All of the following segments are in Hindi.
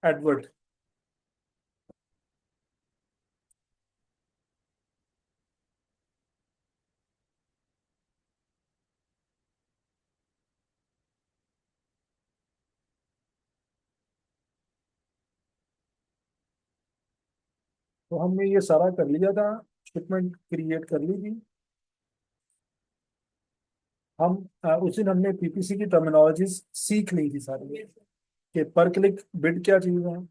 एडवर्ड। तो हमने ये सारा कर लिया था, शिपमेंट क्रिएट कर ली थी। हम उस दिन हमने पीपीसी की टर्मिनोलॉजीज सीख ली थी सारी, कि पर क्लिक बिड क्या चीज़ है,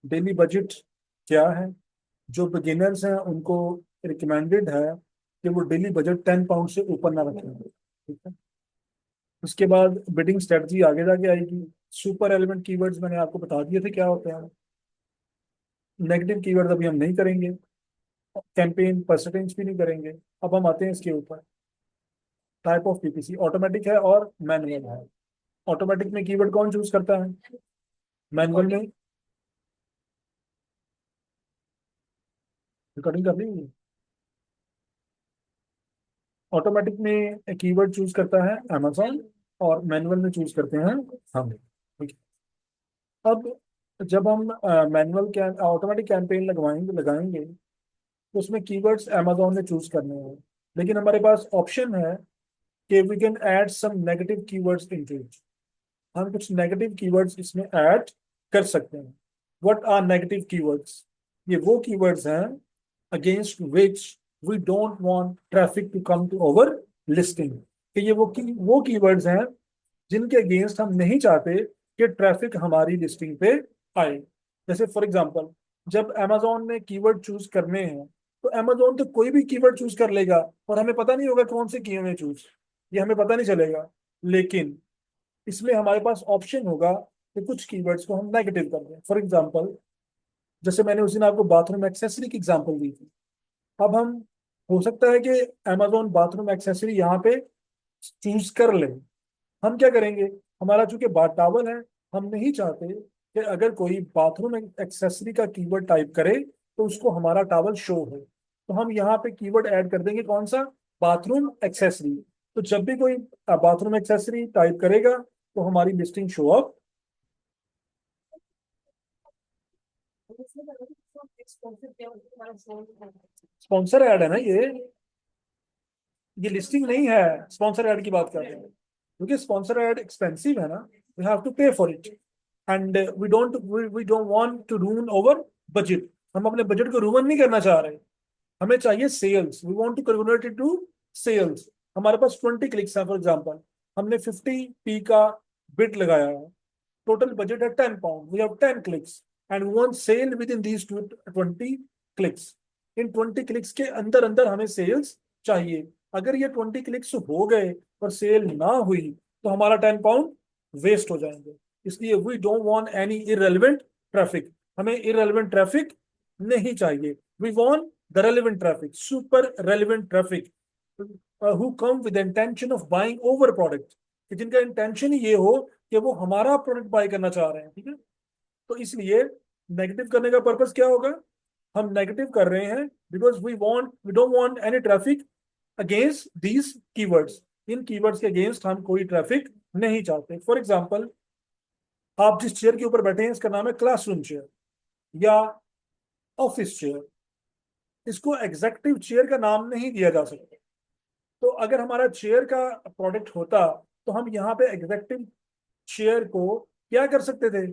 डेली बजट क्या है। जो बिगिनर्स हैं उनको रिकमेंडेड है कि वो डेली बजट 10 पाउंड से ऊपर ना रखें, ठीक है। उसके बाद बिडिंग स्ट्रेटजी आगे जाके आएगी। सुपर एलिमेंट कीवर्ड्स मैंने आपको बता दिए थे क्या होते हैं। नेगेटिव कीवर्ड्स अभी हम नहीं करेंगे, कैंपेन परसेंटेज भी नहीं करेंगे। अब हम आते हैं इसके ऊपर। टाइप ऑफ पीपीसी ऑटोमेटिक है और मैनुअल है। ऑटोमेटिक में कीवर्ड कौन चूज करता है? मैनुअल में रिकॉर्डिंग कर रही है। ऑटोमेटिक में कीवर्ड चूज करता है amazon, और मैनुअल में चूज करते हैं हम, ठीक है। अब जब हम मैनुअल ऑटोमेटिक कैंपेन लगवाएंगे लगाएंगे, तो उसमें कीवर्ड्स amazon ने चूज करने हैं। लेकिन हमारे पास ऑप्शन है कि we can add some negative keywords into it. हम कुछ नेगेटिव कीवर्ड्स इसमें ऐड कर सकते हैं। What are negative keywords? ये वो कीवर्ड्स हैं against which we don't want traffic to come to our listing. कि ये वो कीवर्ड्स हैं जिनके अगेंस्ट हम नहीं चाहते कि ट्रैफिक हमारी लिस्टिंग पे आए। जैसे फॉर एग्जांपल, जब amazon ने कीवर्ड चूज करने हैं, तो amazon तो कोई भी कीवर्ड चूज कर लेगा और हमें पता नहीं होगा कौन से किए हुए चूज, ये हमें पता नहीं चलेगा। लेकिन इसमें हमारे पास ऑप्शन होगा कि कुछ कीवर्ड्स को हम नेगेटिव कर दें। फॉर एग्जांपल, जैसे मैंने उस दिन आपको बाथरूम एक्सेसरी की एग्जांपल दी थी। अब हम, हो सकता है कि amazon बाथरूम एक्सेसरी यहाँ पे चूज कर ले। हम क्या करेंगे? हमारा चूंकि बाथ टावल है, हम नहीं चाहते कि अगर कोई बाथरूम एक्सेसरी का कीवर्ड टाइप करे तो उसको हमारा टावल शो हो। तो हम यहाँ पे कीवर्ड ऐड कर देंगे, कौन सा? Bathroom accessory. तो जब भी कोई बाथरूम एक्सेसरी टाइप करेगा तो हमारी listing show up. Sponsor add है ना ये लिस्टिंग नहीं है। स्पॉन्सर ऐड की बात कर रहे हैं, क्योंकि स्पॉन्सर ऐड एक्सपेंसिव है ना, we have to pay for it. And we don't want to ruin over budget. हम अपने बजट को रूइन नहीं करना चाह रहे। हमें चाहिए sales, we want to convert it to sales. हमारे पास 20 क्लिक्स हैं फॉर एग्जांपल, हमने 50p का बिड लगाया है, टोटल बजट है 10 pound, we have 10 clicks and we want sell within these 20 clicks. इन 20 क्लिक्स के अंदर अंदर हमें सेल्स चाहिए। अगर ये 20 क्लिक्स हो गए और सेल ना हुई तो हमारा 10 पाउंड वेस्ट हो जाएंगे। इसलिए we don't want any irrelevant traffic. हमें इरेलीवेंट ट्रैफिक नहीं चाहिए। We want the relevant traffic, super relevant traffic, who come with intention of buying our product, कि जिनका इंटेंशन ही ये हो कि वो हमारा प्रोडक्ट बाय करना चाह रहे हैं, ठीक है। तो इसलिए नेगेटिव करने का पर्पस क्या होगा? हम नेगेटिव कर रहे हैं because we don't want any traffic against these keywords. इन कीवर्ड्स के अगेंस्ट हम कोई ट्रैफिक नहीं चाहते। फॉर एग्जाम्पल, आप जिस चेयर के ऊपर बैठे हैं इसका नाम है क्लासरूम चेयर या ऑफिस चेयर। इसको एग्जेक्टिव चेयर का नाम नहीं दिया जा सकता। तो अगर हमारा चेयर का प्रोडक्ट होता तो हम यहाँ पे एग्जेक्टिव चेयर को क्या कर सकते थे?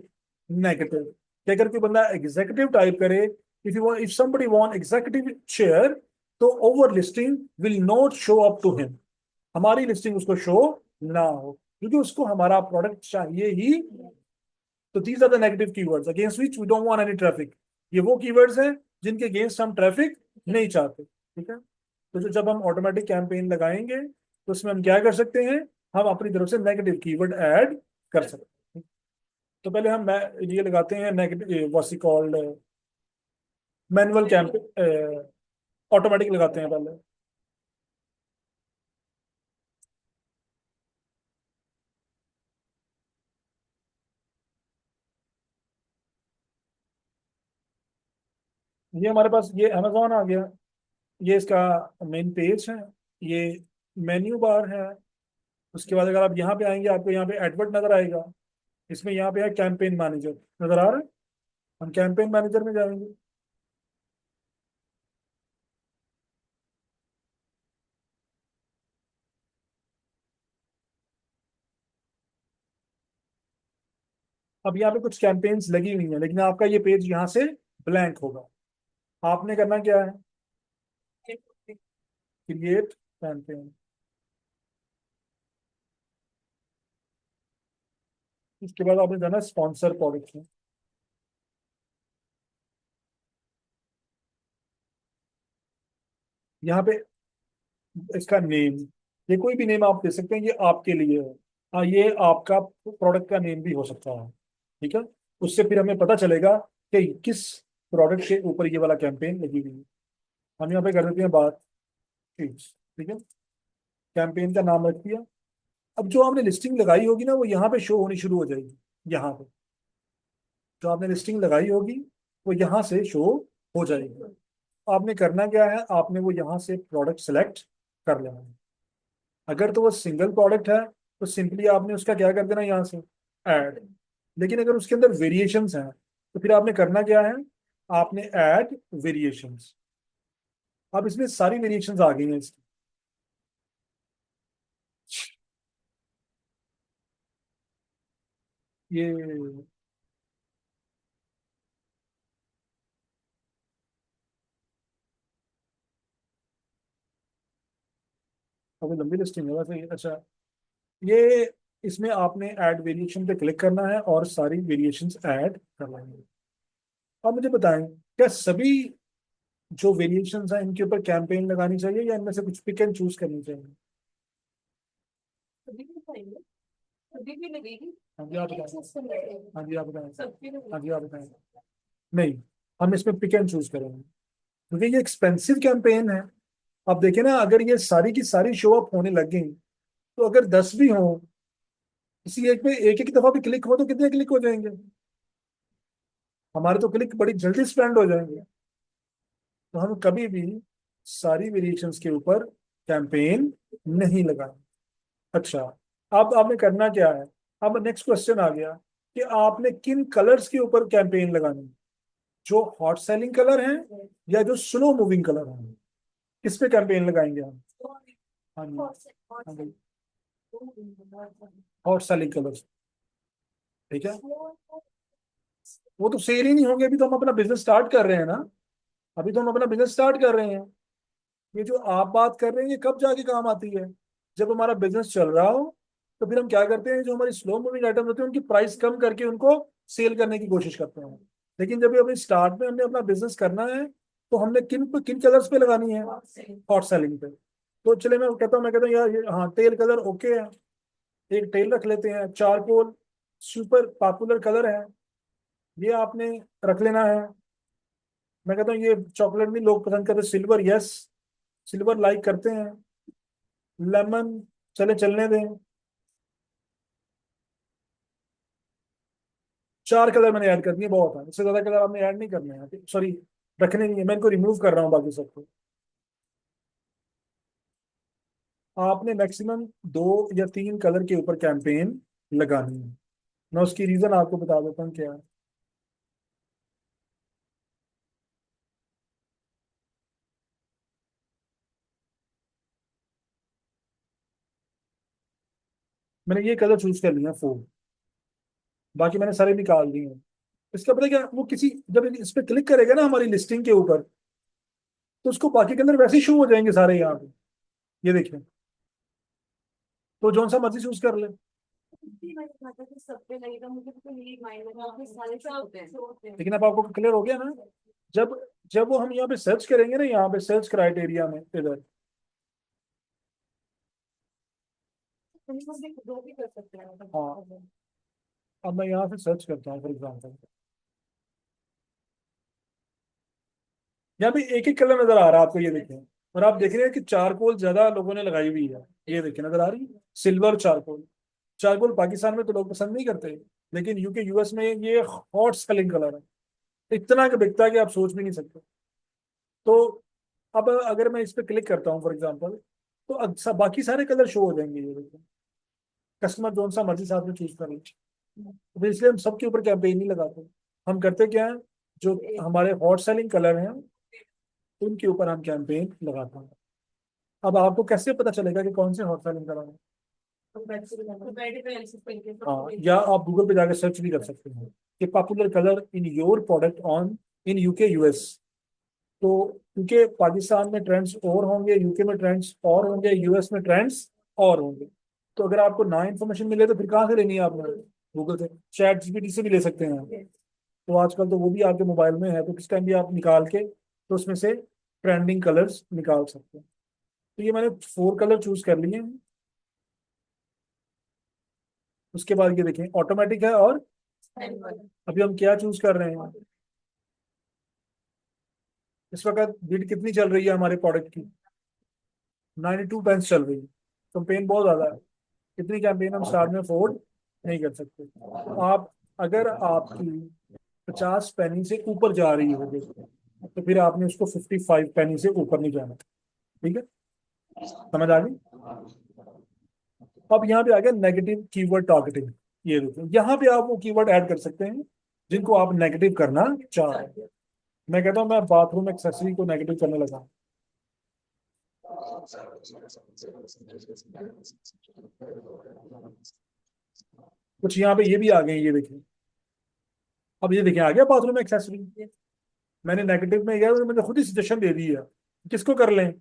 नेगेटिव। कि अगर कोई बंदा एग्जीक्यूटिव टाइप करे, if somebody want executive chair, तो over listing will not show up to him. हमारी लिस्टिंग उसको शो ना हो, क्योंकि उसको हमारा प्रोडक्ट चाहिए ही। तो these are the negative keywords against which we don't want any traffic. ये वो कीवर्ड्स हैं जिनके अगेंस्ट हम ट्रैफिक नहीं चाहते, ठीक है। तो जब हम ऑटोमेटिक कैंपेन लगाएंगे तो उसमें हम क्या कर सकते हैं? हम अपनी तरफ से नेगेटिव कीवर्ड ऐड कर सकते हैं। तो पहले हम ये लगाते हैं negative, what's called, manual camp, automatic लगाते हैं पहले। ये हमारे पास ये अमेजोन आ गया। ये इसका मेन पेज है। ये मेन्यू बार है। उसके बाद अगर आप यहाँ पे आएंगे, आपको यहाँ पे एडवर्ट नजर आएगा। इसमें यहाँ पे है कैंपेन मैनेजर, नजर आ रहा है। हम कैंपेन मैनेजर में जाएंगे। अब यहाँ पे कुछ कैंपेन्स लगी हुई हैं, लेकिन आपका ये पेज यहाँ से ब्लैंक होगा। आपने करना क्या है, क्रिएट कैंपेन। इसके बाद आपने जाना स्पॉन्सर प्रोडक्ट में। यहाँ पे इसका नेम, ये कोई भी नेम आप दे सकते हैं, ये आपके लिए है। हाँ, ये आपका प्रोडक्ट का नेम भी हो सकता है। ठीक है, उससे फिर हमें पता चलेगा कि किस प्रोडक्ट के ऊपर ये वाला कैंपेन लगी हुई है। हम यहाँ पे कर देते हैं बात फीड्स। ठीक है, कैंपेन का नाम रख दिया। अब जो आपने लिस्टिंग लगाई होगी ना, वो यहाँ पे शो होनी शुरू हो जाएगी। यहाँ पे जो आपने लिस्टिंग लगाई होगी वो यहाँ से शो हो जाएगी। आपने करना क्या है, आपने वो यहाँ से प्रोडक्ट सेलेक्ट कर लेना है। अगर तो वो सिंगल प्रोडक्ट है तो सिंपली आपने उसका क्या कर देना, यहाँ से ऐड। लेकिन अगर उसके अंदर वेरिएशंस हैं तो फिर आपने करना क्या है, आपने ऐड वेरिएशंस। अब इसमें सारी वेरिएशंस आ गई हैं इसकी। ये काफी लंबी लिस्टिंग है वैसे। अच्छा, ये इसमें आपने ऐड वेरिएशन पे क्लिक करना है और सारी वेरिएशंस ऐड करना है। अब मुझे बताएं, क्या सभी जो वेरिएशंस हैं इनके ऊपर कैंपेन लगानी चाहिए या इनमें से कुछ पिक एंड चूज करनी चाहिए? कभी भी खाएंगे, कभी भी लगेगी। हाँ जी आप बताएं। हाँ जी आप बताएं। सबके हाँ जी आप बताएं। नहीं, हम इसमें पिक एंड चूज करेंगे क्योंकि ये एक्सपेंसिव कैंपेन है। आप देखें ना, अगर ये सारी की सारी शो अप होने लग गई तो अगर 10 भी हो, किसी एक पे एक एक दफा भी क्लिक हो तो कितने क्लिक हो जाएंगे? हमारे तो क्लिक बड़ी जल्दी स्पेंड हो जाएंगे। तो हम कभी भी सारी वेरिएशंस के ऊपर कैंपेन नहीं लगाएं। अच्छा, अब आपने करना क्या है, अब नेक्स्ट क्वेश्चन आ गया कि आपने किन कलर्स के ऊपर कैंपेन लगानी है। जो हॉट सेलिंग कलर हैं या जो स्लो मूविंग कलर हैं, किस पे कैंपेन लगाएंगे हम? हाँ जी, हाँ जी, हॉट सेलिंग कलर्स। ठीक है, वो तो सेल ही नहीं होंगे, अभी तो हम अपना बिजनेस स्टार्ट कर रहे हैं ना। अभी तो हम अपना बिजनेस स्टार्ट कर रहे हैं। ये जो आप बात कर रहे हैं ये कब जाके काम आती है, जब हमारा बिजनेस चल रहा हो। तो फिर हम क्या करते हैं, जो हमारी स्लो मूविंग आइटम होती है उनकी प्राइस कम करके उनको सेल करने की कोशिश करते हैं। लेकिन जब अभी स्टार्ट में हमने अपना बिजनेस करना है तो हमने किन किन कलर्स पे लगानी है, हॉट सेलिंग पे। तो चले मैं कहता हूँ यार ये हाँ टेल कलर ओके है, एक टेल रख लेते हैं। चारकोल सुपर पॉपुलर कलर है, ये आपने रख लेना है। मैं कहता हूँ ये चॉकलेट भी लोग पसंद करते हैं, सिल्वर यस, सिल्वर लाइक करते हैं। लेमन चले चलने दें। चार कलर मैंने ऐड कर दिए, बहुत है, इससे ज्यादा कलर आपने ऐड नहीं करने हैं, सॉरी रखने नहीं है। मैं इनको रिमूव कर रहा हूँ बाकी सबको। आपने मैक्सिमम 2 या 3 कलर के ऊपर कैंपेन लगानी है। मैं उसकी रीजन आपको बता देता हूँ क्या है। मैंने ये कलर चूज कर लिया 4, बाकी मैंने सारे निकाल दिए हैं। इसका पता है क्या, वो किसी जब इस पे क्लिक करेगा ना हमारी लिस्टिंग के ऊपर, तो उसको बाकी कलर वैसे ही शो हो जाएंगे सारे यहाँ पे। ये देखिए, तो जौन सा मर्जी चूज कर ले। सब पे लगेगा, मुझे तो यही माइंड में सारे सब होते हैं। लेकिन अब आपको क्लियर हो गया ना, जब जब वो हम यहाँ पे सर्च करेंगे ना, यहाँ पे सर्च क्राइटेरिया में इधर। दो भी कर सकते हैं हाँ, अब मैं यहाँ से सर्च करता हूँ फॉर एग्जाम्पल। यहाँ पे एक एक कलर नजर आ रहा है आपको, ये देखें। और आप देख रहे हैं कि चारकोल ज्यादा लोगों ने लगाई हुई है। ये देखें, नजर आ रही है सिल्वर चारकोल। चारकोल पाकिस्तान में तो लोग पसंद नहीं करते, लेकिन यूके यूएस में ये हॉट सेलिंग कलर है। इतना का बिकता है कि आप सोच भी नहीं सकते। तो अब अगर मैं इस पर क्लिक करता हूँ फॉर एग्जाम्पल, तो बाकी सारे कलर शो हो जाएंगे। ये देखो, कस्टमर जो सा मर्जी साथ में चूज कर ले। तो फिर इसलिए हम सबके ऊपर कैंपेन नहीं लगाते। हम करते क्या है, जो हमारे हॉट सेलिंग कलर हैं उनके ऊपर हम कैंपेन लगाते हैं। अब आपको कैसे पता चलेगा कि कौन से हॉट सेलिंग कलर है? हाँ, या आप गूगल पे जाकर सर्च भी कर सकते हैं कि popular colour in your product on in UK US. तो क्योंकि पाकिस्तान में ट्रेंड्स और होंगे, यूके में ट्रेंड्स और होंगे, यूएस में ट्रेंड्स और होंगे। तो अगर आपको ना इन्फॉर्मेशन मिले तो फिर कहाँ से लेनी है आपने? गूगल से, चैट जीपीटी से भी ले सकते हैं। तो आजकल तो वो भी आपके मोबाइल में है, तो किस टाइम भी आप निकाल के तो उसमें से ट्रेंडिंग कलर्स निकाल सकते हैं। तो ये मैंने 4 कलर चूज कर लिए हैं। उसके बाद ये देखें ऑटोमेटिक है, और अभी हम क्या चूज कर रहे हैं? इस वक्त बिड कितनी चल रही है हमारे प्रोडक्ट की? 92 पेंस चल रही है। कैंपेन बहुत ज्यादा है, इतनी कैंपेन हम स्टार्ट में अफोर्ड नहीं कर सकते। तो आप, अगर आपकी 50 पेनी से ऊपर जा रही होगी तो फिर आपने उसको 55 पेनी से ऊपर नहीं जाना। ठीक है, समझ आ गई? अब यहाँ पे आ गया नेगेटिव कीवर्ड टारगेटिंग। ये देखो, यहाँ पे आप वो कीवर्ड ऐड कर सकते हैं जिनको आप नेगेटिव करना चाह रहे हैं। मैं कहता हूँ मैं बाथरूम एक्सेसरी को नेगेटिव करने लगा। कुछ यहाँ पे ये भी आ गए हैं, ये देखिए। अब ये देखिए आ गया बाथरूम एक्सेसरी। मैंने नेगेटिव में गया, मुझे खुद ही सजेशन दे दी है किसको कर लें।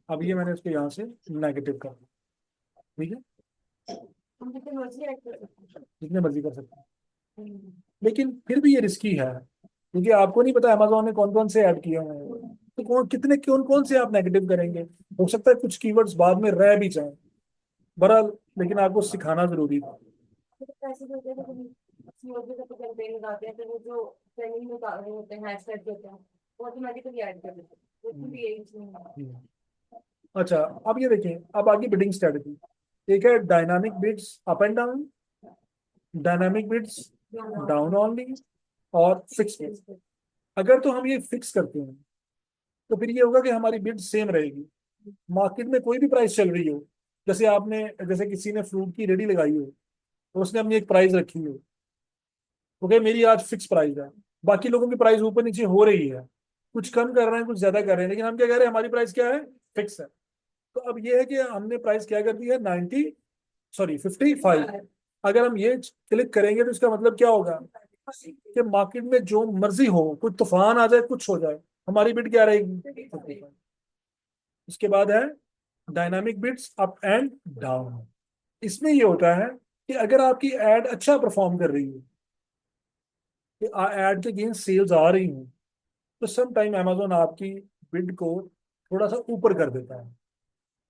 अब ये मैंने इसको यहाँ से नेगेटिव कर दिया। ठीक है, हम जितने मर्जी ऐड कर सकते जितने मर्जी कर सकते हैं, हैं। लेकिन फिर भी ये रिस्की है क्योंकि आपको नहीं पता अमेजोन ने कौन कौन से ऐड किए हुए हैं। तो कौन कौन से आप नेगेटिव करेंगे? हो सकता है कुछ कीवर्ड्स बाद में रह भी जाए। बहरहाल, लेकिन आपको सिखाना जरूरी था। तो पैसे जो होते हैं तो सीओबी का तो कैंपेन लगाते हैं, तो वो जो ट्रेनिंग में उतार रहे होते हैं हैशटैग जो होते हैं वो ऑटोमेटिकली ऐड कर देते हैं, उसमें भी यही चीज़ है। अच्छा, अब ये देखें, अब आगे बिडिंग स्ट्रेटजी। एक है dynamic bids up and down, dynamic bids down only, और फिक्स बिड्स। अगर तो हम ये फिक्स करते हैं तो फिर ये होगा कि हमारी बिड सेम रहेगी। मार्केट में कोई भी प्राइस चल रही हो, जैसे आपने, जैसे किसी ने फ्रूट की रेडी लगाई हो तो उसने अपनी एक प्राइस रखी हो, ओके मेरी आज फिक्स प्राइस है, बाकी लोगों की प्राइस ऊपर नीचे हो रही है, कुछ कम कर रहे हैं कुछ ज्यादा कर रहे हैं, लेकिन हम क्या कह रहे हैं, हमारी प्राइस क्या है? फिक्स है। तो अब ये है कि हमने प्राइस क्या कर दी है? 55। अगर हम ये क्लिक करेंगे तो इसका मतलब क्या होगा कि मार्केट में जो मर्जी हो, कुछ तूफान आ जाए, कुछ हो जाए, हमारी बिड क्या रहेगी? उसके बाद है dynamic bids up and down. इसमें ये होता है कि अगर आपकी एड अच्छा परफॉर्म कर रही है, कि एड के अगेंस्ट सेल्स आ रही हूँ, तो सम टाइम अमेजोन आपकी बिड को थोड़ा सा ऊपर कर देता है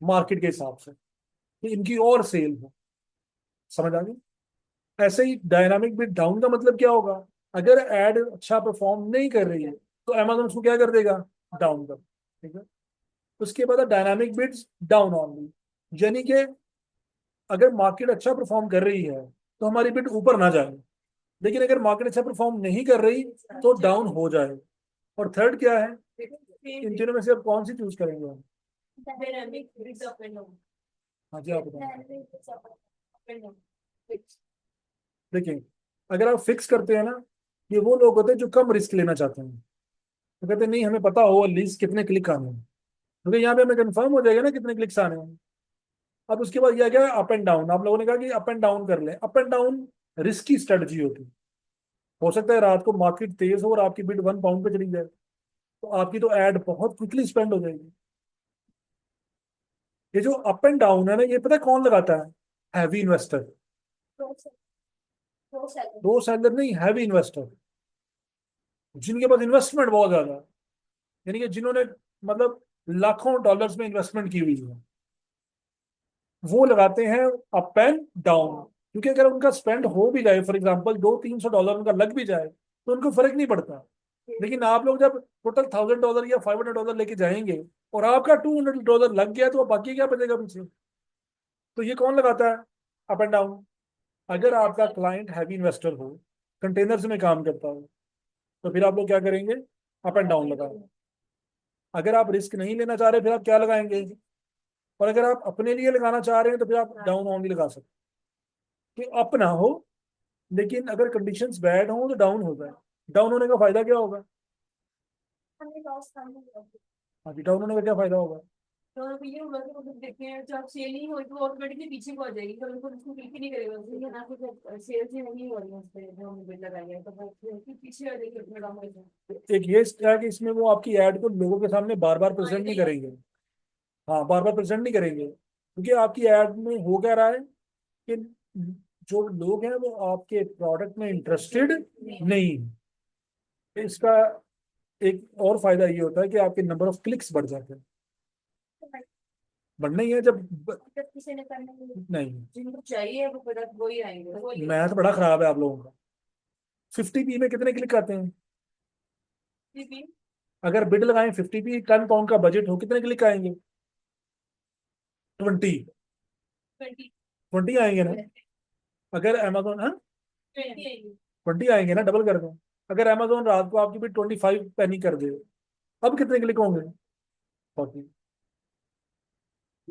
मार्केट के हिसाब से कि इनकी और सेल हो। समझ आ गई? ऐसे ही डायनामिक बिड डाउन का मतलब क्या होगा? अगर एड अच्छा परफॉर्म नहीं कर रही है तो अमेजोन उसको क्या कर देगा? डाउन कर। ठीक है, उसके बाद डायनामिक बिड्स डाउन ऑनली, यानी कि अगर मार्केट अच्छा परफॉर्म कर रही है तो हमारी बिड ऊपर ना जाए, लेकिन अगर मार्केट अच्छा परफॉर्म नहीं कर रही तो डाउन हो जाए। और थर्ड क्या है? इन तीनों में से अब कौन सी चूज करेंगे हम? Dynamic bids up and down. हाँ जी, आप बताएं। Dynamic bids up and down fix. देखिए, अगर आप फिक्स करते हैं ना, ये वो लोग होते हैं जो कम रिस्क लेना चाहते हैं। तो कहते हैं नहीं, हमें पता हो एटलीस्ट कितने क्लिक आने हैं, क्योंकि यहाँ पे हमें कंफर्म हो जाएगा ना कितने क्लिक्स आने हैं। अब उसके बाद यह क्या है? Up and down. आप लोगों ने कहा कि अप एंड डाउन कर लें। Up and down risky strategy होती है। हो सकता है रात को मार्केट तेज हो और आपकी बिड 1 पाउंड पे चली जाए, तो आपकी तो एड बहुत क्विकली स्पेंड हो जाएगी। ये जो अप एंड डाउन है ना, ये पता है कौन लगाता है? Heavy investor. तो सेल दो सेलर नहीं, हैवी इन्वेस्टर, जिनके पास इन्वेस्टमेंट बहुत ज्यादा है, यानी कि जिन्होंने मतलब लाखों डॉलर्स में इन्वेस्टमेंट की हुई है, वो लगाते हैं अप एंड डाउन। क्योंकि अगर उनका स्पेंड हो भी जाए, फॉर एग्जांपल 200-300 डॉलर उनका लग भी जाए, तो उनको फर्क नहीं पड़ता। लेकिन आप लोग जब टोटल $1000 या $500 लेके जाएंगे और आपका $200 लग गया, तो अब बाकी क्या बचेगा पीछे? तो ये कौन लगाता है? Up and down. अगर आपका क्लाइंट हैवी इन्वेस्टर हो, कंटेनर्स में काम करता हो, तो फिर आप लोग क्या करेंगे? अप एंड डाउन लगाएंगे। अगर आप रिस्क नहीं लेना चाह रहे फिर आप क्या लगाएंगे? और अगर आप अपने लिए लगाना चाह रहे हैं तो फिर आप डाउन ओनली लगा सकते हैं, कि अप ना हो लेकिन अगर कंडीशंस बैड हो तो डाउन होता है। डाउन होने का फायदा क्या होगा? हमें लॉस करना होगा। अभी डाउन होने का क्या फायदा होगा? तो ये होगा कि मतलब देखते हैं जब सेल नहीं होगी तो ऑटोमेटिकली पीछे को आ जाएगी, तो उनको उसको क्लिक ही नहीं करेगा उसको, या ना फिर जब सेल्स ही नहीं हो रही है उस पे जो हमने बिल लगाई है तो वो फिर पीछे आ जाएगी अपने काम में। एक ये है कि इसमें वो आपकी एड को लोगों के सामने बार बार प्रेजेंट नहीं करेंगे। हाँ, बार बार प्रेजेंट नहीं करेंगे, क्योंकि आपकी एड में हो क्या रहा है कि जो लोग हैं वो आपके प्रोडक्ट में इंटरेस्टेड नहीं है। इसका एक और फायदा ये होता है कि आपके नंबर ऑफ क्लिक्स बढ़ जाते हैं। बढ़ना ही है जब जब किसी ने करना नहीं। जिनको चाहिए वो प्रोडक्ट वो ही आएंगे वो ही। मैथ बड़ा खराब है आप लोगों का। 50p में कितने क्लिक आते हैं? अगर बिड लगाएं 50p, 10 पाउंड का बजट हो, कितने क्लिक आएंगे? 20। 20 20 आएंगे ना? अगर अमेजोन, हाँ, 20 आएंगे। 20 आएंगे ना, डबल कर दो। अगर अमेजोन रात को आपकी बिड 25 पेनी कर दे, अब कितने क्लिक होंगे? 40।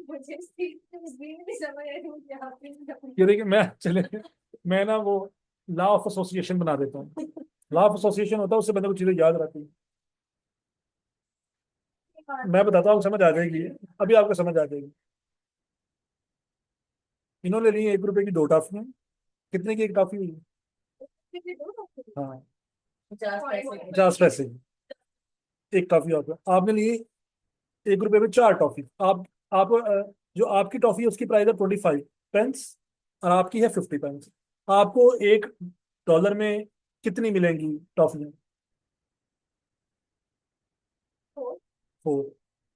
मुझे इसकी नहीं समझ आई थी यहाँ पे। ये देखिए, मैं चले, मैं ना वो लॉ ऑफ एसोसिएशन बना देता हूँ। लॉ ऑफ एसोसिएशन होता है, उससे बंदे को चीजें याद रहती है। मैं बताता हूँ, समझ आ जाएगी। अभी आपको समझ आ जाएगी। इन्होंने ली 1 रुपए की 2 टॉफियां। कितने की एक टॉफी हुई? हाँ, 50 पैसे 50 पैसे की एक टॉफी। आपने ली 1 रुपए में 4 टॉफी। आप जो आपकी टॉफी है उसकी प्राइस है 25 पेंस, और आपकी है 50 पेंस। आपको $1 में कितनी मिलेंगी टॉफियां? 4।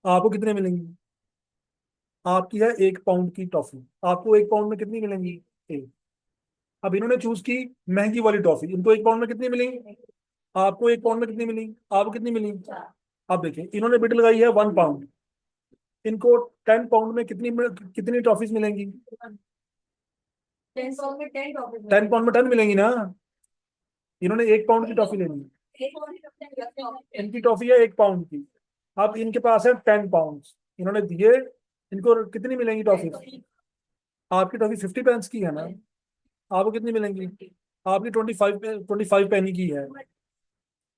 आपको कितने मिलेंगी? आपकी है 1 पाउंड की टॉफी, आपको 1 पाउंड में कितनी मिलेंगी? एक। अब इन्होंने चूज की महंगी वाली टॉफी, इनको 1 पाउंड में कितनी मिलेंगी? आपको 1 पाउंड में कितनी मिलेंगी? आपको कितनी मिलेंगी? अब देखिए, इन्होंने बिड लगाई है 1 पाउंड। इनको 10 पाउंड में कितनी टॉफीज मिलेंगी? 10 पाउंड में 10 टॉपिक 10 पाउंड में 10 मिलेंगी ना। इन्होंने 1 पाउंड की टॉफी लेनी है। इनकी टॉफी है 1 पाउंड की। अब इनके पास है 10 पाउंड, इन्होंने दिए। इनको कितनी मिलेंगी टॉफी? आपकी टॉफी 50 पेंस की है ना, आपको कितनी मिलेंगी? आपकी 25 पेनी की है।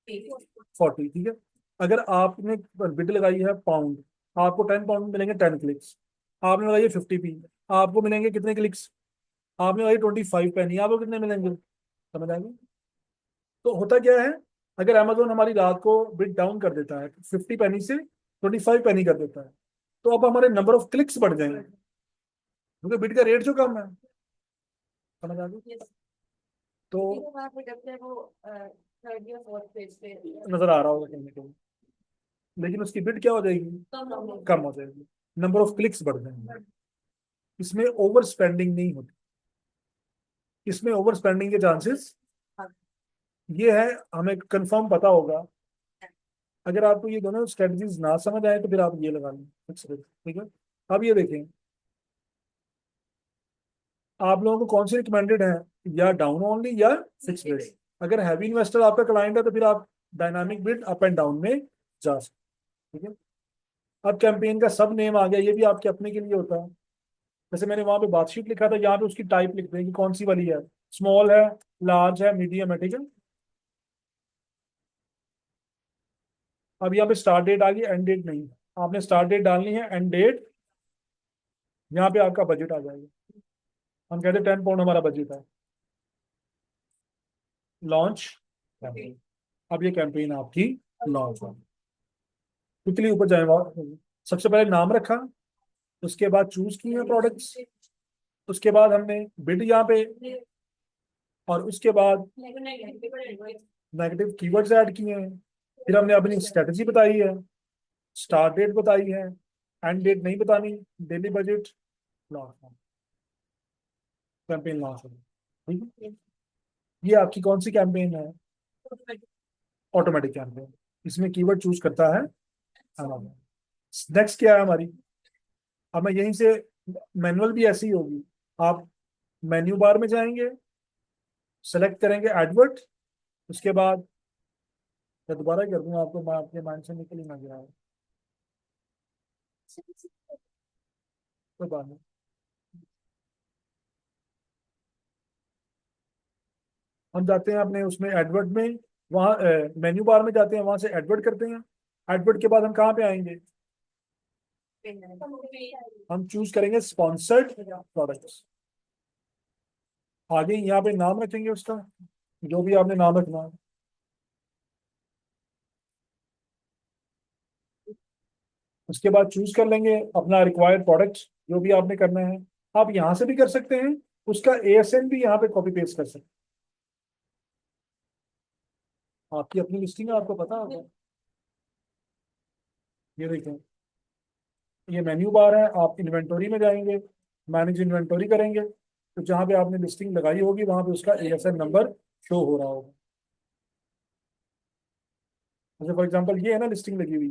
40, ठीक है। अगर आपने बिड लगाई है पाउंड, आपको 10 पाउंड मिलेंगे 10 क्लिक्स। आपने लगाई है 50p, आपको मिलेंगे कितने क्लिक्स? आपने लगाई 25 पेनी, आपको कितने मिलेंगे? समझ आएंगे? तो होता क्या है, अगर अमेजोन हमारी रात को बिड डाउन कर देता है, 50 पेनी से 25 पेनी कर देता है, तो अब हमारे नंबर ऑफ क्लिक्स बढ़ जाएंगे, क्योंकि बिड का रेट जो कम है। समझ आ गई? तो वहाँ पे जब से वो थर्ड या फोर्थ पेज पे नजर आ रहा होगा कहीं ना कहीं, लेकिन उसकी बिड क्या हो जाएगी? कम हो जाएगी। नंबर ऑफ क्लिक्स बढ़ जाएंगे। इसमें ओवर स्पेंडिंग नहीं होती। इसमें ओवर स्पेंडिंग के चांसेस ये है, हमें कंफर्म पता होगा। अगर आपको ये दोनों स्ट्रेटजीज ना समझ आए तो फिर आप ये लगा लें फिक्स रेट, ठीक है। अब ये देखें, आप लोगों को कौन सी रिकमेंडेड है, या डाउन ओनली या फिक्स रेट? अगर हैवी इन्वेस्टर आपका क्लाइंट है तो फिर आप dynamic bid up and down में जा सकते, ठीक है। अब कैंपेन का सब नेम आ गया, ये भी आपके अपने के लिए होता है। जैसे मैंने वहां पे बातशीट लिखा था, यहाँ पे उसकी टाइप लिख दें कि कौन सी वाली है, स्मॉल है, लार्ज है, मीडियम है, ठीक है। अब यहाँ पे स्टार्ट डेट आ गई, एंड डेट नहीं। आपने स्टार्ट डेट डालनी है, एंड डेट, यहाँ पे आपका बजट आ जाएगा। हम कहते हैं 10 पाउंड हमारा बजट है। Launch campaign. अब ये कैंपेन आपकी लॉन्च है। क्विकली ऊपर जाए, सबसे पहले नाम रखा, उसके बाद चूज किए प्रोडक्ट्स, उसके बाद हमने बिड यहाँ पे, और उसके बाद नेगेटिव कीवर्ड्स ऐड किए हैं। फिर हमने अपनी स्ट्रेटजी बताई है, स्टार्ट डेट बताई है, एंड डेट नहीं बतानी, daily budget, launch, campaign launch हो, ठीक है। ये आपकी कौन सी कैंपेन है? Automatic campaign. इसमें कीवर्ड चूज करता है हमारा। नेक्स्ट क्या है हमारी? अब मैं यहीं से, मैनुअल भी ऐसी ही होगी। आप मेन्यू बार में जाएंगे, सेलेक्ट करेंगे एडवर्ट, उसके बाद, मैं दोबारा कर दूंगा आपको, मैं आपके माइंड से निकल ही ना गया है, कोई बात नहीं। हम जाते हैं अपने उसमें एडवर्ट में, वहाँ मेन्यू बार में जाते हैं, वहां से एडवर्ट करते हैं। एडवर्ट के बाद हम कहाँ पे आएंगे, हम चूज करेंगे स्पॉन्सर्ड प्रोडक्ट्स। आगे यहाँ पे नाम रखेंगे उसका, जो भी आपने नाम रखना है। उसके बाद चूज कर लेंगे अपना रिक्वायर्ड प्रोडक्ट, जो भी आपने करना है। आप यहाँ से भी कर सकते हैं, उसका एएसएन भी यहाँ पे कॉपी पेस्ट कर सकते हैं। आपकी अपनी लिस्टिंग है, आपको पता होगा। ये देखें, ये मेन्यू बार है, आप इन्वेंटोरी में जाएंगे, मैनेज इन्वेंटोरी करेंगे, तो जहाँ पे आपने लिस्टिंग लगाई होगी वहां पे उसका एएसएन नंबर शो हो रहा होगा। जैसे फॉर एग्जांपल ये है ना लिस्टिंग लगी हुई,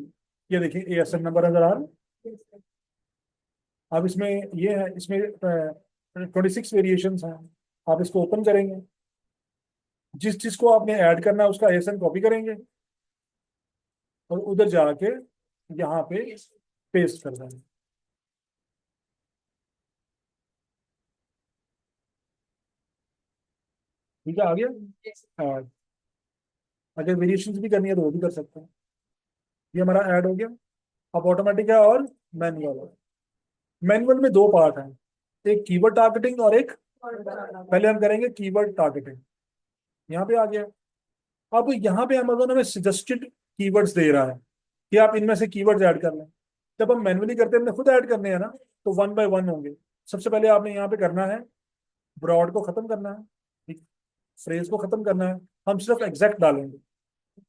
ये देखिए एएसएन नंबर नजर आ रहा है। अब इसमें ये है, इसमें 26 वेरिएशन हैं। आप इसको ओपन करेंगे, जिस जिसको आपने ऐड करना है उसका एएसएन कॉपी करेंगे और उधर जाके यहाँ पे पेस्ट कर देंगे। ठीक है, आ गया ऐड। अगर वेरिएशन भी करनी है तो वो भी कर सकते हैं। ये हमारा ऐड हो गया। अब ऑटोमेटिक है और मैनुअल है। मैनुअल में दो पार्ट हैं, एक कीवर्ड टारगेटिंग और एक, पहले हम करेंगे कीवर्ड टारगेटिंग। यहाँ पे आ गया। अब यहाँ पे अमेजोन हमें सजेस्टेड कीवर्ड्स दे रहा है कि आप इनमें से कीवर्ड्स ऐड कर लें। जब हम मैनुअली करते हैं, हमने खुद ऐड करने हैं ना, तो वन बाय वन होंगे। सबसे पहले आपने यहाँ पे करना है, ब्रॉड को खत्म करना है, फ्रेज को खत्म करना है, हम सिर्फ एग्जैक्ट डालेंगे।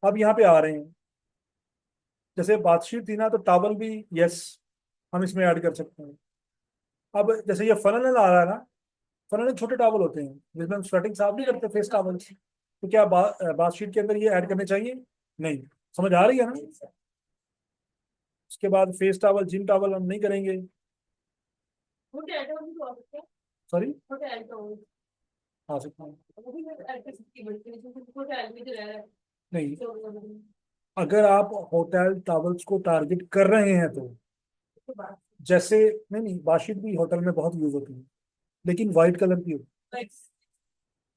अब यहाँ पे आ रहे हैं, जैसे बातचीत थी ना, तो टावल भी यस हम इसमें ऐड कर सकते हैं। अब जैसे ये फनल आ रहा है ना, फनल छोटे टावल होते हैं जिसमें हम स्वेटिंग साफ नहीं करते फेस टावल, तो क्या बातचीत के अंदर ये ऐड करने चाहिए? नहीं। समझ आ रही है ना? उसके बाद फेस टावल, जिम टावल हम नहीं करेंगे। छोटे आइटम भी तो आ सकते हैं। सॉरी, छोटे आइटम आ सकता हूँ। वो भी ऐड कर सकती है, बल्कि छोटे आइटम भी तो रह रहा है नहीं, तो अगर आप होटल टावल्स को टारगेट कर रहे हैं तो, बात जैसे, नहीं नहीं, बातचीत भी होटल में बहुत यूज होती है, लेकिन व्हाइट कलर की होती है।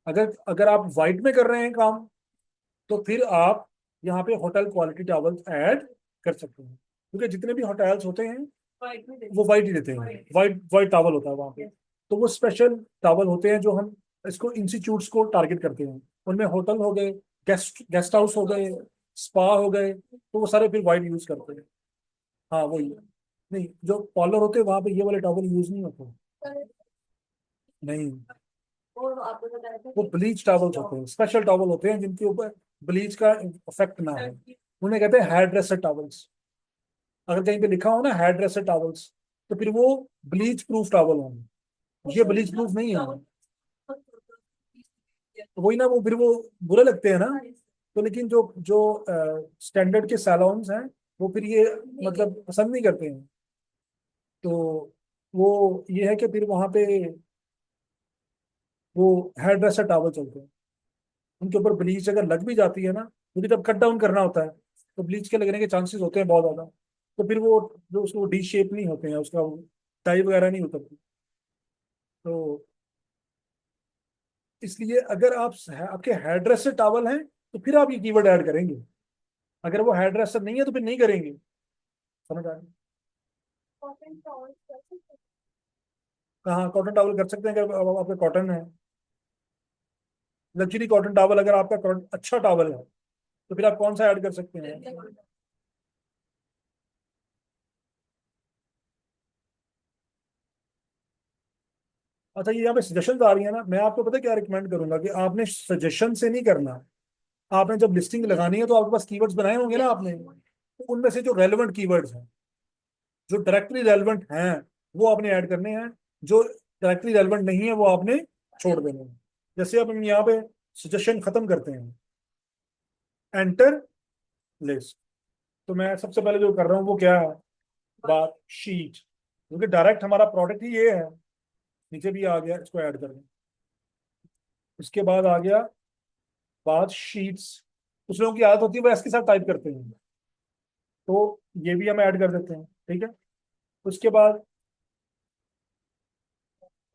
अगर अगर आप व्हाइट में कर रहे हैं काम, तो फिर आप यहाँ पे होटल क्वालिटी टॉवल्स ऐड कर सकते हैं, क्योंकि जितने भी होटल्स होते हैं वाइट में वो वाइट ही देते हैं। वाइट वाइट टॉवल होता है वहाँ पे। तो वो स्पेशल टॉवल होते हैं जो हम इसको इंस्टीट्यूट्स को टारगेट करते हैं। उनमें होटल हो गए, गेस्ट गेस्ट हाउस हो गए, स्पा हो गए, तो वो सारे फिर वाइट यूज करते हैं। हाँ वही। नहीं, जो पार्लर होते हैं वहाँ पे ये वाले टॉवल यूज नहीं होते। नहीं, और आपको बताया था वो ब्लीच टॉवल्स होते हैं, स्पेशल टॉवल होते हैं जिनके ऊपर ब्लीच का इफेक्ट ना हो। उन्हें कहते हैं हेयर ड्रेसर टॉवल्स। अगर कहीं पे लिखा हो ना हेयर ड्रेसर टॉवल्स, तो फिर वो ब्लीच प्रूफ टॉवल होंगे। ये ब्लीच प्रूफ नहीं है। तो वही ना, वो फिर वो बुरे लगते हैं ना। तो लेकिन जो जो स्टैंडर्ड के सैलून्स हैं, वो फिर ये मतलब पसंद नहीं करते हैं। तो वो ये है कि फिर वहां पे वो हेयर ड्रेसर टॉवल चलते हैं। उनके ऊपर ब्लीच अगर लग भी जाती है ना, क्योंकि जब कट डाउन करना होता है तो ब्लीच के लगने के चांसेस होते हैं बहुत ज्यादा। तो फिर वो जो उसको डी शेप नहीं होते हैं, उसका टाई वगैरह नहीं उतरती। तो इसलिए अगर आप आपके हेयर ड्रेसर टॉवल हैं, तो फिर आप ये कीवर्ड ऐड करेंगे। अगर वो हेयर ड्रेसर नहीं है तो फिर नहीं करेंगे। समझ आ रही है? कॉटन टॉवल कर सकते हैं। हाँ, कॉटन टॉवल कर सकते हैं अगर आपका कॉटन है। लग्जरी कॉटन टॉवल, अगर आपका अच्छा टॉवल है, तो फिर आप कौन सा ऐड कर सकते हैं? अच्छा, ये यहाँ पे सजेशन आ रही है ना, मैं आपको पता है क्या रिकमेंड करूंगा कि आपने सजेशन से नहीं करना। आपने जब लिस्टिंग लगानी है तो आपके पास कीवर्ड्स बनाए होंगे ना आपने, तो उनमें से जो रेलेवेंट कीवर्ड्स हैं, जो डायरेक्टली रेलेवेंट हैं, वो आपने ऐड करने हैं। जो डायरेक्टली रेलेवेंट नहीं है वो आपने छोड़ देने हैं। जैसे अब हम यहाँ पे सजेशन खत्म करते हैं, एंटर लिस्ट। तो मैं सबसे पहले जो कर रहा हूँ वो क्या है, बात शीट, क्योंकि डायरेक्ट हमारा प्रोडक्ट ही ये है। नीचे भी आ गया, इसको ऐड कर दें। इसके बाद आ गया बात शीट्स। कुछ लोगों की आदत होती है वो इसके साथ टाइप करते हैं, तो ये भी हम ऐड कर देते हैं। ठीक है। उसके बाद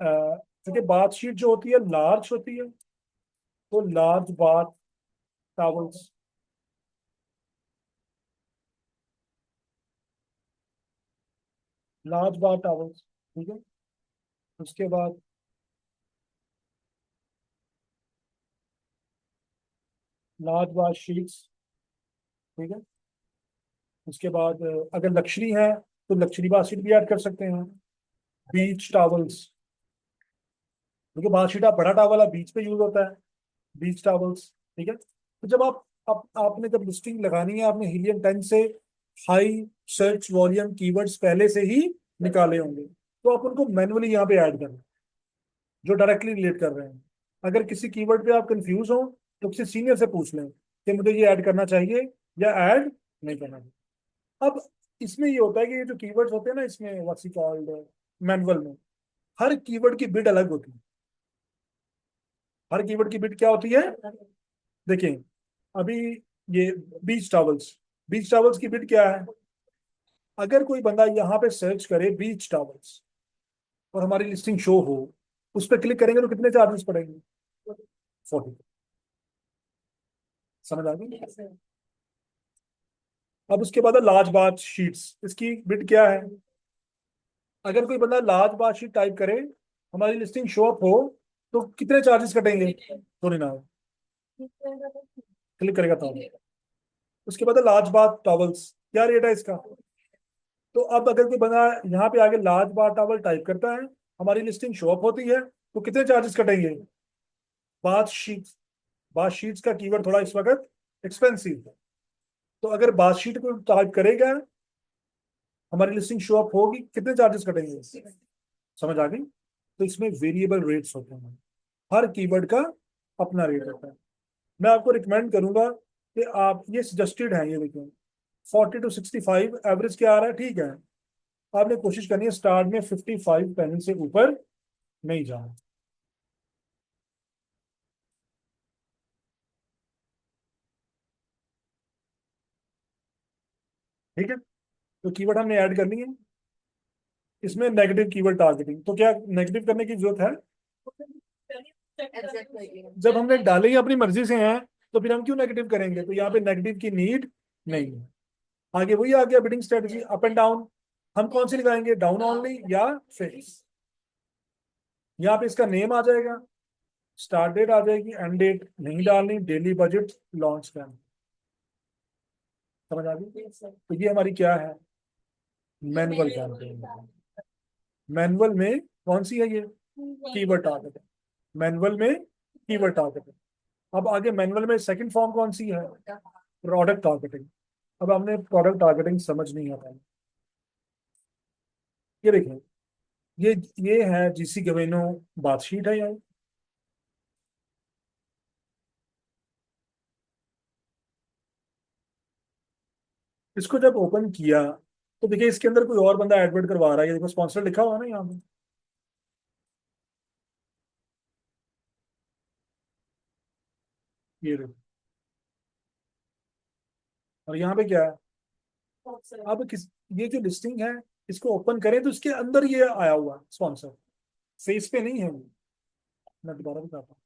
क्योंकि बात शीट जो होती है लार्ज होती है, तो large bath towels, large bath towels, ठीक है। उसके बाद लार्ज बाथ शीट्स, ठीक है। उसके बाद अगर लक्ष्मी है तो लक्ष्मी बाथ शीट भी ऐड कर सकते हैं। बीच टॉवल्स, क्योंकि बाथ शीट आप बड़ा टॉवल है, बीच पे यूज होता है, बीच टॉवल्स, ठीक है। तो जब आपने जब लिस्टिंग लगानी है, आपने हीलियम 10 से हाई सर्च वॉल्यूम कीवर्ड्स पहले से ही निकाले होंगे, तो आप उनको मैनुअली यहाँ पे ऐड करें, जो डायरेक्टली रिलेट कर रहे हैं। अगर किसी कीवर्ड पे आप कंफ्यूज हो तो किसी सीनियर से पूछ लें कि मुझे ये ऐड करना चाहिए या ऐड नहीं करना चाहिए। अब इसमें ये होता है कि ये जो कीवर्ड्स होते हैं ना, इसमें व्हाट्स इट कॉल्ड, मैनुअल में हर कीवर्ड की बिट अलग होती है। हर कीवर्ड की बिट क्या होती है, देखिए अभी ये बीच टॉवल्स, बीच टॉवल्स की बिट क्या है। अगर कोई बंदा यहाँ पे सर्च करे बीच टॉवल्स और हमारी लिस्टिंग शो हो, उस पर क्लिक करेंगे तो कितने चार्जेस पड़ेंगे, 40। समझ आ गई। अब उसके बाद लार्ज बाथ शीट्स, इसकी बिट क्या है। अगर कोई बंदा लार्ज बाथ शीट टाइप करे, हमारी लिस्टिंग शो अप हो, तो कितने चार्जेस कटेंगे, थोड़ी ना, क्लिक करेगा तो। उसके बाद लार्ज बाथ टॉवल्स, क्या रेट है इसका। तो अब अगर कोई बंदा यहाँ पे आगे लार्ज बाथ टॉवल टाइप करता है, हमारी लिस्टिंग शो अप होती है, तो कितने चार्जेस कटेंगे, बाथ शीट। बाथ शीट्स का कीवर्ड थोड़ा इस वक्त एक्सपेंसिव है, तो अगर बाथ शीट को टाइप करेगा, हमारी लिस्टिंग शो अप होगी, कितने चार्जेस कटेंगे, समझ आ गई। तो इसमें वेरिएबल रेट्स होते हैं, हर कीवर्ड का अपना रेट होता है। मैं आपको रिकमेंड करूंगा कि आप, ये सजेस्टेड है, ये देखिए 40 to 65 एवरेज क्या आ रहा है, ठीक है। आपने कोशिश करनी है स्टार्ट में 55 पेन से ऊपर नहीं जाना, ठीक है। तो कीवर्ड हमने ऐड कर लिए। इसमें नेगेटिव कीवर्ड टारगेटिंग, तो क्या नेगेटिव करने की जरूरत है, जब हमने डाले ही अपनी मर्जी से हैं, तो फिर हम क्यों नेगेटिव करेंगे, तो यहाँ पे नेगेटिव की नीड नहीं है। आगे वही आ गया bidding strategy, up and down. हम कौन सी लगाएंगे, डाउन ओनली या फिक्स। यहाँ पे इसका नेम आ जाएगा, स्टार्ट डेट आ जाएगी, एंड डेट नहीं डालनी, डेली बजट, लॉन्च टाइम। समझ आ गई। तो ये हमारी क्या है, मैनुअल कैंपेन। मैनुअल में कौन सी है ये, कीवर्ड टारगेटिंग। मैनुअल में कीवर्ड टारगेटिंग। अब आगे मैनुअल में सेकंड फॉर्म कौन सी है, प्रोडक्ट टारगेटिंग। अब हमने प्रोडक्ट टारगेटिंग समझनी है पहले। ये देखिए, ये ये है जीसी गवेनो बातशीट है यार। इसको जब ओपन किया, तो देखिए इसके अंदर कोई और बंदा एडवर्ड करवा रहा है, ये देखो स्पॉन्सर लिखा हुआ है ना यहाँ पे, ये देखो। और यहाँ पे क्या है, अब किस, ये जो लिस्टिंग है, इसको ओपन करें तो इसके अंदर ये आया हुआ स्पॉन्सर, फेस पे नहीं है ये। मैं दोबारा बताता हूँ,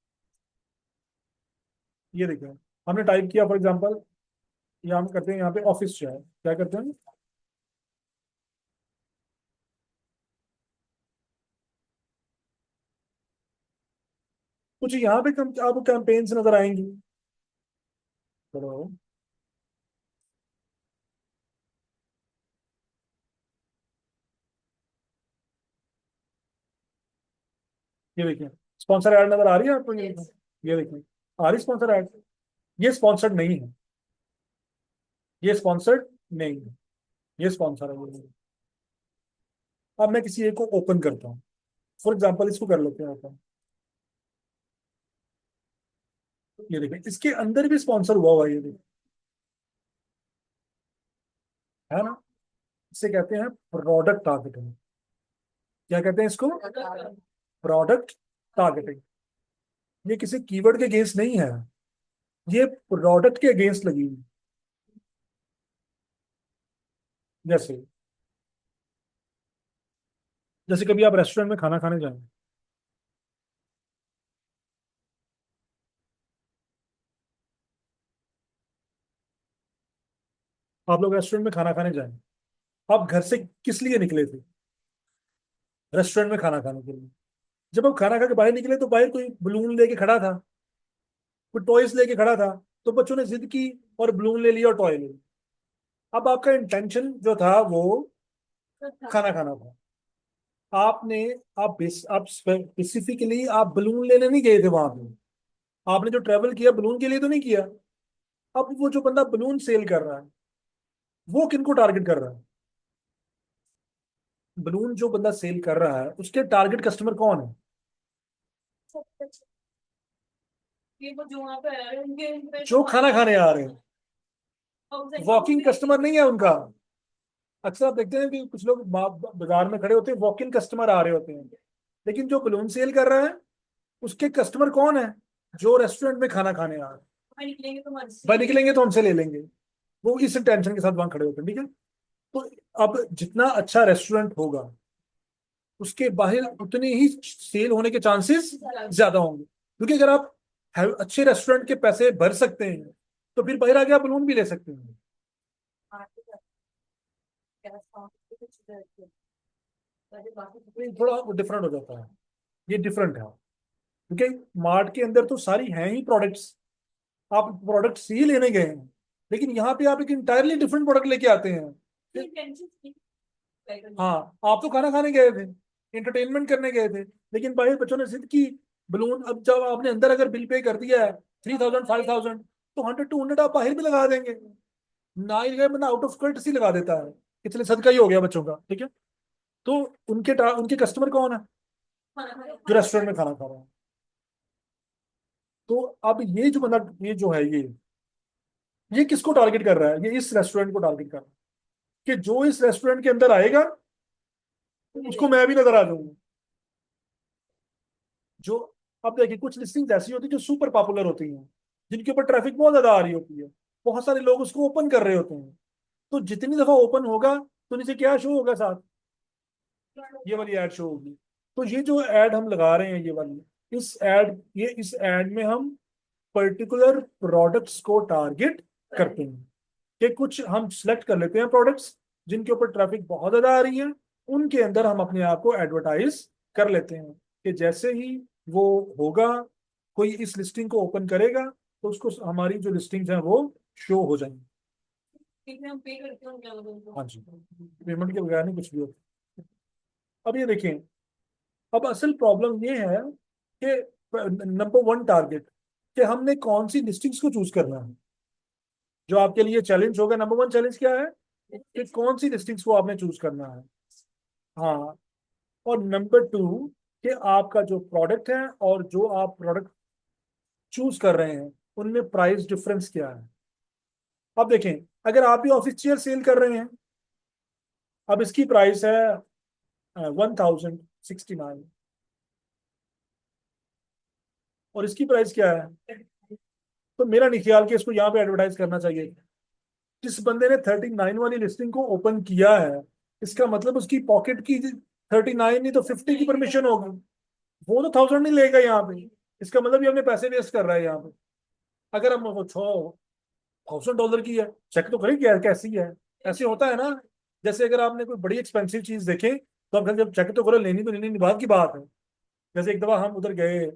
ये देखिए, हमने टाइप किया फॉर एग्जाम्पल, यहाँ हम करते हैं यहाँ पे ऑफिस जो है, क्या करते हैं, कुछ यहाँ पे आपको कैंपेन्स नजर आएंगी। चलो, ये देखिए स्पॉन्सर ऐड नजर आ रही है आपको, ये देखिए आ रही स्पॉन्सर ऐड। ये स्पॉन्सर्ड नहीं है, ये स्पॉन्सर्ड नहीं है, ये स्पॉन्सर है ये। अब मैं किसी एक को ओपन करता हूँ, फॉर एग्जाम्पल इसको कर लेते हैं ओपन। ये देखिए इसके अंदर भी स्पॉन्सर हुआ हुआ है, ये देखिए, है ना। इसे कहते हैं प्रोडक्ट टारगेटिंग। क्या कहते हैं इसको, प्रोडक्ट टारगेटिंग। ये किसी कीवर्ड के अगेंस्ट नहीं है, ये प्रोडक्ट के अगेंस्ट लगी हुई। जैसे, जैसे कभी आप रेस्टोरेंट में खाना खाने जाएं, आप लोग रेस्टोरेंट में खाना खाने जाएं, आप घर से किस लिए निकले थे? रेस्टोरेंट में खाना खाने के लिए। जब आप खाना खा के बाहर निकले तो बाहर कोई बलून लेके खड़ा था, कोई टॉयज लेके खड़ा था, तो बच्चों ने जिद की और बलून ले लिया और टॉय ले लिया। अब आपका इंटेंशन जो था वो तो था। खाना खाना था। आपने आप स्पेसिफिकली आप बलून लेने नहीं गए थे वहां पे। आपने जो ट्रेवल किया बलून के लिए तो नहीं किया। अब वो जो बंदा बलून सेल कर रहा है वो किनको टारगेट कर रहा है? बलून जो बंदा सेल कर रहा है उसके टारगेट कस्टमर कौन है? ये वो जो वहाँ पे आ रहे हैं उनके पे जो खाना खाने आ रहे हैं। वॉकिंग कस्टमर नहीं है उनका। अक्सर आप देखते हैं कि कुछ लोग बाजार में खड़े होते हैं, वॉक इन कस्टमर आ रहे होते हैं। लेकिन जो बलून सेल कर रहा है उसके कस्टमर कौन है? जो रेस्टोरेंट में खाना खाने आ रहे हैं। निकलेंगे तो हमारे भाई से निकलेंगे तो हमसे ले लेंगे। वो इस टेंशन के साथ वहां खड़े होते हैं, ठीक है। तो अब जितना अच्छा रेस्टोरेंट होगा उसके बाहर उतने ही सेल होने के चांसेस ज्यादा होंगे, क्योंकि अगर आप अच्छे रेस्टोरेंट के पैसे भर सकते हैं तो फिर बाहर आके आप बलून भी ले सकते हैं। नहीं, थोड़ा डिफरेंट हो जाता है। ये डिफरेंट है, क्योंकि मार्ट के अंदर तो सारी हैं ही प्रोडक्ट्स। आप प्रोडक्ट्स ही लेने गए हैं, लेकिन यहाँ पे आप एक इंटायरली डिफरेंट प्रोडक्ट लेके आते हैं। हाँ, आप तो खाना खाने गए थे, इंटरटेनमेंट करने गए थे, लेकिन भाई बच्चों ने जिद की बलून। अब जब आपने अंदर अगर बिल पे कर दिया है 3000 5000, तो 100 200 आप बाहर भी लगा देंगे। ना ही गए बंदा आउट ऑफ कर्टसी लगा देता है, इसलिए सदका ही हो गया बच्चों का, ठीक है। तो उनके कस्टमर कौन है? जो रेस्टोरेंट में खाना खा रहा है। तो अब ये जो बंदा, ये जो है ये किसको टारगेट कर रहा है? ये इस रेस्टोरेंट को टारगेट कर रहा है कि जो इस रेस्टोरेंट के अंदर आएगा उसको मैं भी नजर आ जाऊंगा। जो, अब देखिए कुछ लिस्टिंग्स ऐसी होती है जो सुपर पॉपुलर होती हैं, जिनके ऊपर ट्रैफिक बहुत ज्यादा आ रही होती है, बहुत सारे लोग उसको ओपन कर रहे होते हैं। तो जितनी दफा ओपन होगा तो नीचे क्या शो होगा साथ? ये वाली एड शो होगी। तो ये जो एड हम लगा रहे हैं, ये वाली, इस एड में हम पर्टिकुलर प्रोडक्ट्स को टारगेट करते हैं। कि कुछ हम सिलेक्ट कर लेते हैं प्रोडक्ट्स जिनके ऊपर ट्रैफिक बहुत ज्यादा आ रही है, उनके अंदर हम अपने आप को एडवर्टाइज कर लेते हैं कि जैसे ही वो होगा, कोई इस लिस्टिंग को ओपन करेगा तो उसको हमारी जो लिस्टिंग्स हैं वो शो हो जाएंगी। हम पे करते हैं क्या बोलते हाँ जी, पेमेंट के बगैर नहीं कुछ भी होता। अब ये देखें, अब असल प्रॉब्लम ये है कि नंबर वन टारगेट, कि हमने कौन सी लिस्टिंग्स को चूज करना है। जो आपके लिए चैलेंज होगा, नंबर वन चैलेंज क्या है? कि कौन सी लिस्टिंग्स को आपने चूज करना है। हाँ, और नंबर टू, कि आपका जो प्रोडक्ट है और जो आप प्रोडक्ट चूज कर रहे हैं उनमें प्राइस डिफरेंस क्या है। अब देखें, अगर आप भी ऑफिस चेयर सेल कर रहे हैं, अब इसकी प्राइस है 1069, और इसकी प्राइस क्या है? तो मेरा नहीं ख्याल कि इसको यहाँ पे एडवर्टाइज करना चाहिए। जिस बंदे ने 39 वाली लिस्टिंग को ओपन किया है, इसका मतलब उसकी पॉकेट की 39 नहीं तो 50 की परमिशन होगी। वो तो 1000 नहीं लेगा यहाँ पे। इसका मतलब ये अपने पैसे वेस्ट कर रहा है यहाँ पे। अगर हम वो $1000 की है, चेक तो करें क्या कैसी है। ऐसे होता है ना, जैसे अगर आपने कोई बड़ी एक्सपेंसिव चीज देखे तो आप जब चेक तो करो, लेनी तो लेनी नहीं, बात की बात है। जैसे एक दफा हम उधर गए,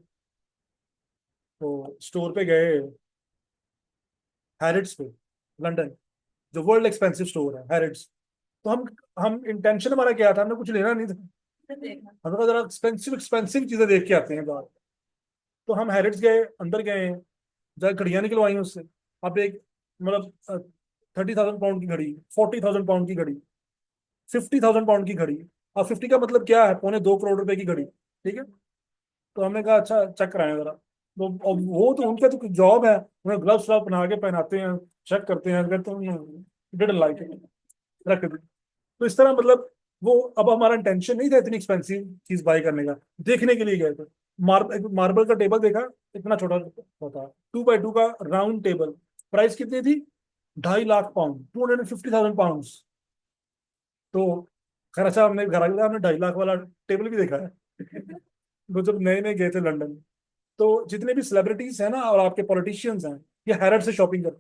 तो स्टोर पे गए, हैरिट्स पे, लंदन, जो वर्ल्ड एक्सपेंसिव स्टोर है हैरिट्स। तो हम इंटेंशन हमारा क्या था, हमने कुछ लेना नहीं था, देखना हम तो जरा एक्सपेंसिव एक्सपेंसिव चीजें देख के आते हैं बाहर। तो हम हैरिट्स गए, अंदर गए, जरा घड़ियां निकलवाई उससे। अब एक, मतलब 30,000 पाउंड की घड़ी, 40,000 पाउंड की घड़ी, 50,000 पाउंड की घड़ी। अब 50 का मतलब क्या है, ₹2.25 करोड़ की घड़ी, ठीक है। तो हमने कहा अच्छा चेक कराएं जरा। तो अब वो तो उनका तो जॉब है, उन्हें ग्लव्स व्लव पहना के पहनाते हैं, चेक करते हैं, अगर तुम डिड लाइक इट, रख दी। तो इस तरह मतलब, वो, अब हमारा इंटेंशन नहीं था इतनी एक्सपेंसिव चीज बाय करने का, देखने के लिए गए थे। मार्बल का टेबल देखा, इतना छोटा होता, 2x2 का राउंड टेबल। प्राइस कितनी थी? 2.5 लाख पाउंड, 250,000 पाउंड। तो खैर अच्छा, हमने घर आके हमने 2.5 लाख वाला टेबल भी देखा है। वो जब नए नए गए थे लंदन। तो जितने भी सेलिब्रिटीज हैं ना और आपके पॉलिटिशियंस हैं, ये हैरट से शॉपिंग करते हैं।